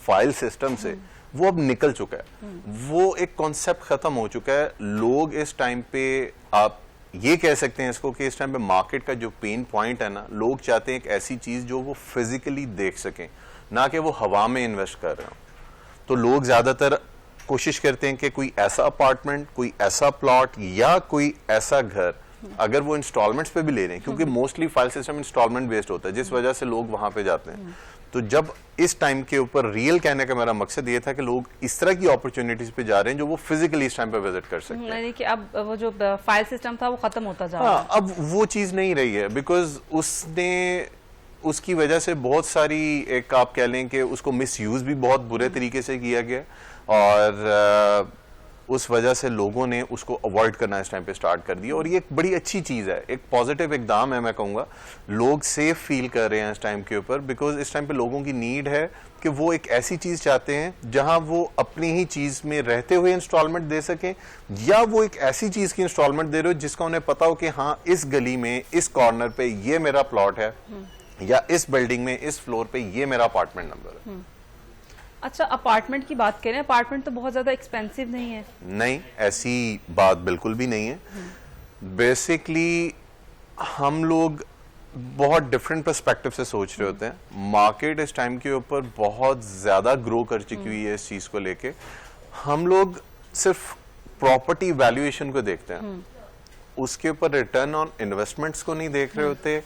File system से वो अब निकल चुका है। वो एक कॉन्सेप्ट खत्म हो चुका है। लोग इस टाइम पे, आप ये कह सकते हैं इसको कि इस टाइम पे मार्केट का जो पेन पॉइंट है ना, लोग चाहते हैं एक ऐसी चीज जो वो फिजिकली देख सकें, ना कि वो हवा में इन्वेस्ट कर रहे हो। तो लोग ज्यादातर कोशिश करते हैं कि कोई ऐसा अपार्टमेंट, कोई ऐसा प्लॉट या कोई ऐसा घर, अगर वो इंस्टॉलमेंट्स पे भी ले रहे हैं, क्योंकि mostly file system installment based होता है, जिस वजह से लोग वहां पे जाते हैं। तो जब इस टाइम के ऊपर रियल कहने का मेरा मकसद ये था कि लोग इस तरह की अपॉर्चुनिटीज पे जा रहे हैं जो वो फिजिकली इस टाइम पे विजिट कर सकते हैं। यानी कि अब वो जो फाइल सिस्टम था वो खत्म होता जा रहा है। अब वो चीज नहीं रही है, बिकॉज उसकी वजह से बहुत सारी, एक आप कह लें कि उसको मिस यूज भी बहुत बुरे तरीके से किया गया, और उस वजह से लोगों ने उसको अवॉइड करना इस टाइम पे स्टार्ट कर दिया। और ये एक बड़ी अच्छी चीज है, एक पॉजिटिव इकदाम है, मैं कहूँगा। लोग सेफ फील कर रहे हैं इस टाइम के ऊपर, बिकॉज इस टाइम पे लोगों की नीड है कि वो एक ऐसी चीज चाहते हैं जहां वो अपनी ही चीज में रहते हुए इंस्टॉलमेंट दे सकें, या वो एक ऐसी चीज की इंस्टॉलमेंट दे रहे हो जिसका उन्हें पता हो कि हाँ, इस गली में, इस कॉर्नर पे ये मेरा प्लॉट है, या इस बिल्डिंग में, इस फ्लोर पे ये मेरा अपार्टमेंट नंबर है। अच्छा, अपार्टमेंट की बात करें, अपार्टमेंट तो बहुत ज्यादा एक्सपेंसिव नहीं है। नहीं, ऐसी बात बिल्कुल भी नहीं है। बेसिकली हम लोग बहुत डिफरेंट पर्सपेक्टिव से सोच रहे होते हैं। मार्केट इस टाइम के ऊपर बहुत ज्यादा ग्रो कर चुकी हुई है इस चीज को लेके। हम लोग सिर्फ प्रॉपर्टी वैल्यूएशन को देखते हैं, उसके ऊपर रिटर्न ऑन इन्वेस्टमेंट्स को नहीं देख रहे होते।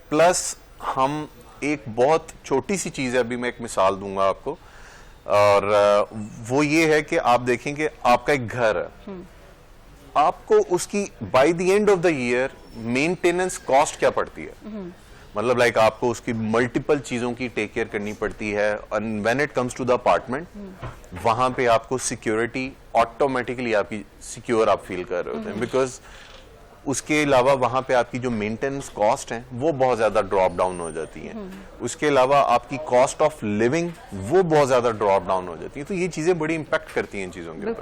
प्लस हम एक बहुत छोटी सी चीज है, अभी मैं एक मिसाल दूंगा आपको, और वो ये है कि आप देखेंगे आपका एक घर है, आपको उसकी by the end of the year maintenance cost क्या पड़ती है। मतलब लाइक आपको उसकी मल्टीपल चीजों की टेक केयर करनी पड़ती है। And when it comes to the apartment, वहां पे आपको सिक्योरिटी ऑटोमेटिकली आपकी सिक्योर आप फील कर रहे होते हैं, बिकॉज उसके अलावा वहां पे आपकी जो मेंटेनेंस कॉस्ट है वो बहुत ज्यादा ड्रॉप डाउन हो जाती है। उसके अलावा आपकी कॉस्ट ऑफ लिविंग वो बहुत ज्यादा ड्रॉप डाउन हो जाती है। तो ये चीजें बड़ी इंपैक्ट करती हैं इन चीजों के ऊपर।